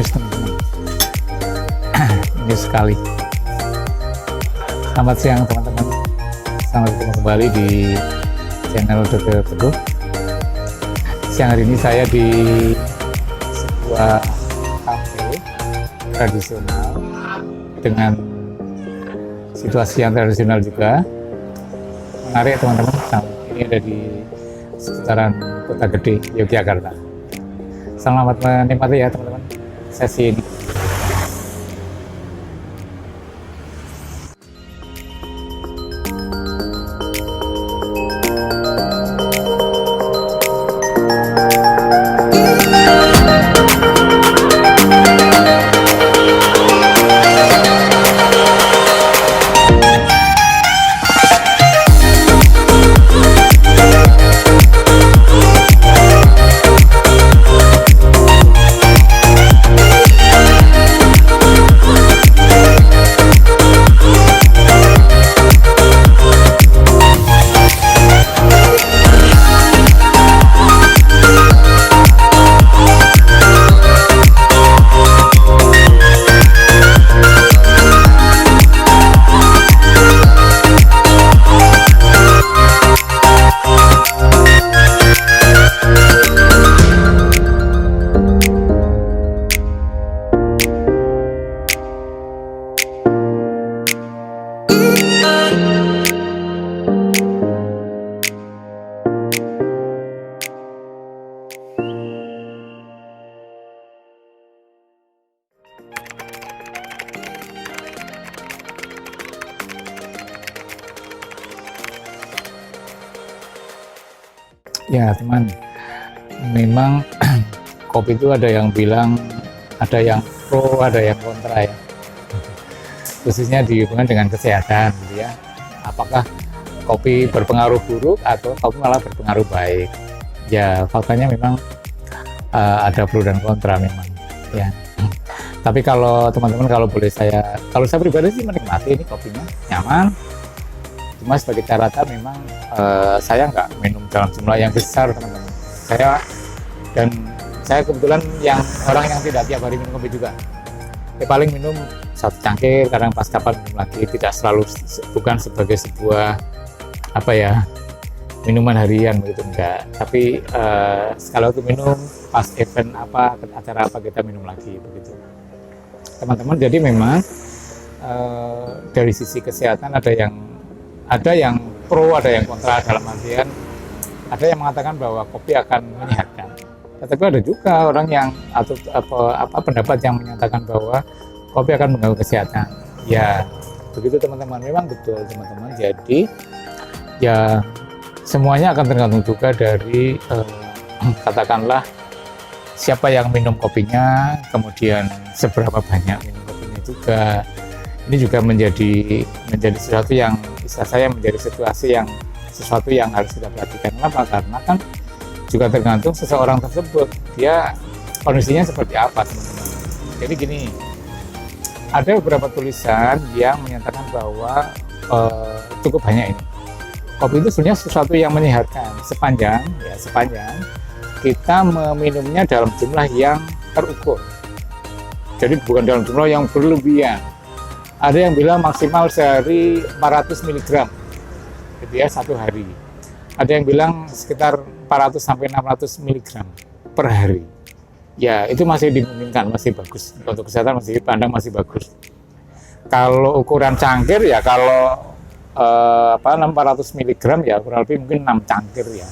news teman-teman. News sekali. Selamat siang teman-teman. Selamat bertemu kembali di channel Dr. Teguh. Siang hari ini saya di sebuah kafe tradisional dengan situasi yang tradisional juga. Menarik teman-teman. Ini ada di sekitaran Kota Gede, Yogyakarta. Selamat menikmati ya teman-teman sesi ini. Ya teman, memang kopi itu ada yang bilang, ada yang pro, ada yang kontra ya. Khususnya dihubungkan dengan kesehatan gitu ya. Apakah kopi berpengaruh buruk atau kopi malah berpengaruh baik? Ya faktanya memang ada pro dan kontra memang ya. Tapi kalau teman-teman kalau saya pribadi sih menikmati ini kopinya, nyaman. Cuma sebagai catatan memang saya nggak minum dalam jumlah yang besar teman-teman. Saya kebetulan orang yang tidak tiap hari minum kopi juga. Paling minum satu cangkir, kadang pas kapan minum lagi, tidak selalu, bukan sebagai sebuah minuman harian begitu, enggak. Tapi sekali waktu minum pas event acara apa kita minum lagi begitu. Teman-teman, jadi memang dari sisi kesehatan ada yang pro, ada yang kontra, dalam artian ada yang mengatakan bahwa kopi akan menyehatkan. Tetapi ada juga orang yang pendapat yang menyatakan bahwa kopi akan mengganggu kesehatan. Ya, begitu teman-teman, memang betul teman-teman. Jadi ya semuanya akan tergantung juga dari katakanlah siapa yang minum kopinya, kemudian seberapa banyak minum kopinya juga. Ini juga menjadi sesuatu yang bisa saya menjadi sesuatu yang harus kita perhatikan. Kenapa? Karena kan juga tergantung seseorang tersebut, dia kondisinya seperti apa teman-teman. Jadi gini, ada beberapa tulisan yang menyatakan bahwa cukup banyak ini. Kopi itu sebenarnya sesuatu yang menyehatkan sepanjang kita meminumnya dalam jumlah yang terukur. Jadi bukan dalam jumlah yang berlebihan. Ada yang bilang maksimal sehari 400 mg gitu ya, satu hari. Ada yang bilang sekitar 400 sampai 600 mg per hari. Ya, itu masih dimungkinkan, masih bagus. Untuk kesehatan masih dipandang masih bagus. Kalau ukuran cangkir ya, kalau 400 mg ya kurang lebih mungkin 6 cangkir ya.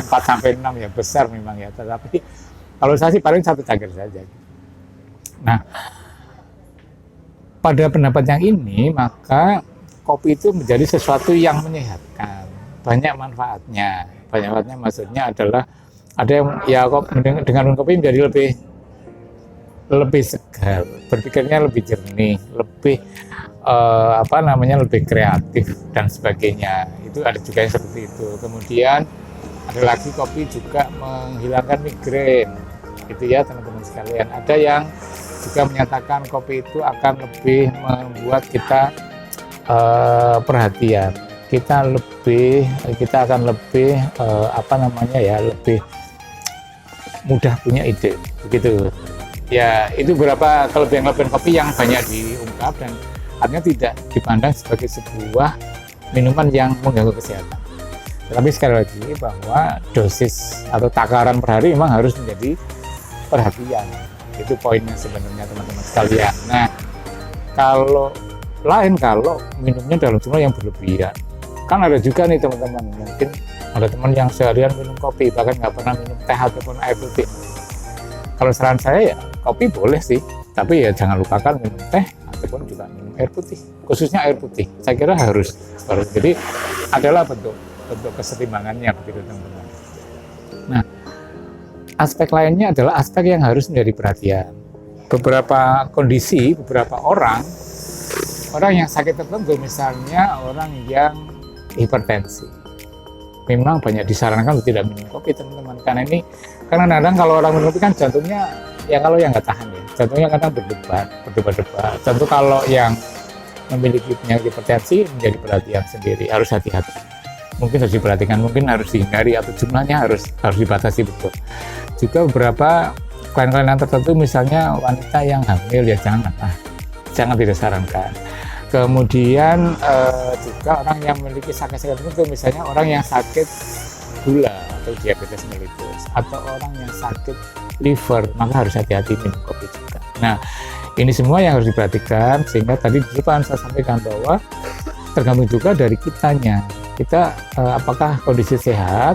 4 sampai 6 ya, besar memang ya. Tetapi kalau saya sih paling satu cangkir saja. Nah, pada pendapat yang ini, maka kopi itu menjadi sesuatu yang menyehatkan, banyak manfaatnya. Banyak manfaatnya maksudnya adalah ada yang dengan kopi menjadi lebih segar, berpikirnya lebih jernih, lebih lebih kreatif dan sebagainya. Itu ada juga yang seperti itu. Kemudian ada lagi kopi juga menghilangkan migrain, gitu ya teman-teman sekalian. Ada yang juga menyatakan kopi itu akan lebih membuat kita perhatian, kita akan lebih lebih mudah punya ide, begitu. Ya, itu beberapa kelebihan-kelebihan kopi yang banyak diungkap dan artinya tidak dipandang sebagai sebuah minuman yang mengganggu kesehatan. Tetapi sekali lagi bahwa dosis atau takaran per hari memang harus menjadi perhatian. Itu poinnya sebenarnya teman-teman sekalian. Nah, kalau minumnya dalam jumlah yang berlebihan. Kan ada juga nih teman-teman, mungkin ada teman yang seharian minum kopi, bahkan nggak pernah minum teh ataupun air putih. Kalau saran saya ya kopi boleh sih, tapi ya jangan lupakan minum teh ataupun juga minum air putih, khususnya air putih. Saya kira harus. Jadi adalah bentuk kesetimbangannya begitu teman-teman. Nah, aspek lainnya adalah aspek yang harus menjadi perhatian. Beberapa kondisi, beberapa orang yang sakit tertentu, misalnya orang yang hipertensi, memang banyak disarankan untuk tidak minum kopi teman-teman, karena kadang-kadang kalau orang minum kopi kan jantungnya ya, kalau yang nggak tahan ya, jantungnya kadang berdebar. Tentu kalau yang memiliki penyakit hipertensi menjadi perhatian sendiri, harus hati-hati. Mungkin harus diperhatikan, mungkin harus dihindari atau jumlahnya harus dibatasi betul. Juga beberapa kelainan tertentu, misalnya wanita yang hamil ya jangan tidak sarankan. Kemudian juga orang yang memiliki sakit-sakit tertentu, misalnya orang yang sakit gula atau diabetes mellitus, atau orang yang sakit liver, maka harus hati-hati minum kopi juga. Nah, ini semua yang harus diperhatikan, sehingga tadi di depan saya sampaikan bahwa tergantung juga dari kita apakah kondisi sehat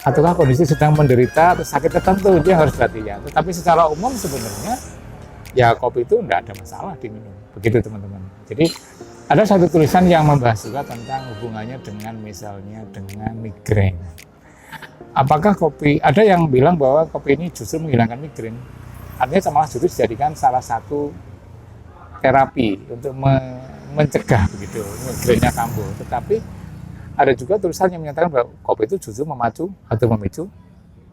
ataukah kondisi sedang menderita atau sakit tertentu, itu yang harus perhatikan. Tetapi secara umum sebenarnya ya kopi itu tidak ada masalah diminum, begitu teman-teman. Jadi ada satu tulisan yang membahas juga tentang hubungannya dengan misalnya dengan migrain. Apakah kopi, ada yang bilang bahwa kopi ini justru menghilangkan migrain, artinya malah justru dijadikan salah satu terapi untuk mencegah begitu migrainnya kambuh. Tetapi ada juga tulisan yang menyatakan bahwa kopi itu justru memacu atau memicu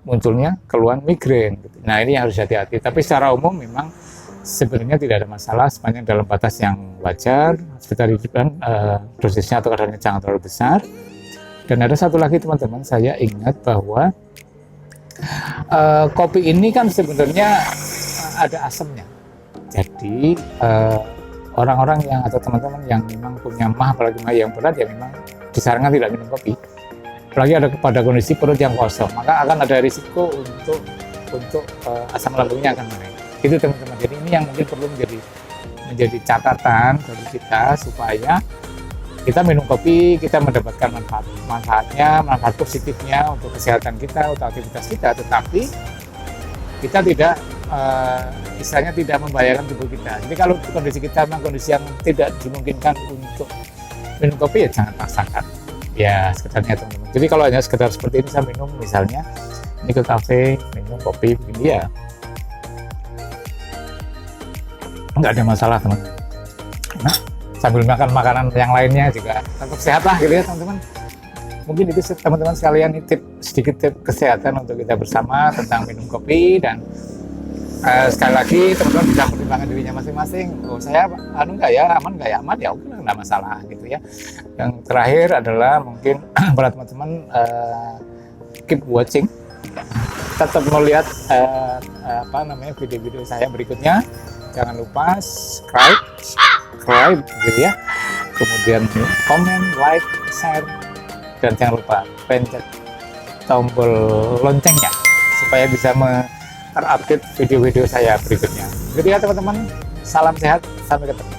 munculnya keluhan migrain. Nah, ini yang harus hati-hati. Tapi secara umum memang sebenarnya tidak ada masalah sepanjang dalam batas yang wajar. Seperti tadi kan dosisnya atau kadarnya jangan terlalu besar. Dan ada satu lagi teman-teman, saya ingat bahwa kopi ini kan sebenarnya ada asamnya. Jadi orang-orang yang atau teman-teman yang memang punya apalagi mah yang berat, ya memang disarankan tidak minum kopi. Apalagi ada pada kondisi perut yang kosong, maka akan ada risiko untuk asam lambungnya akan naik. Itu teman-teman. Jadi ini yang mungkin perlu menjadi catatan bagi kita, supaya kita minum kopi, kita mendapatkan manfaat positifnya untuk kesehatan kita, untuk aktivitas kita, tetapi kita tidak misalnya tidak membahayakan tubuh kita. Jadi kalau kondisi kita memang kondisi yang tidak dimungkinkan untuk minum kopi, ya jangan paksakan. Ya sekedarnya teman-teman. Jadi kalau hanya sekedar seperti ini, saya minum misalnya ini ke kafe minum kopi begini, ya nggak ada masalah teman-teman. Nah, sambil makan makanan yang lainnya juga tetap sehat lah gitu ya teman-teman. Mungkin itu teman-teman sekalian, sedikit tip kesehatan untuk kita bersama tentang minum kopi. Dan sekali lagi teman-teman bisa pertimbangkan dirinya masing-masing. Oh, saya nggak ya, aman nggak ya, aman ya, oke, nggak masalah gitu ya. Yang terakhir adalah mungkin para teman-teman keep watching, tetap melihat video-video saya berikutnya. Jangan lupa subscribe gitu ya, kemudian komen, like, share, dan jangan lupa pencet tombol loncengnya supaya bisa terupdate video-video saya berikutnya. Jadi ya teman-teman, salam sehat, sampai ketemu.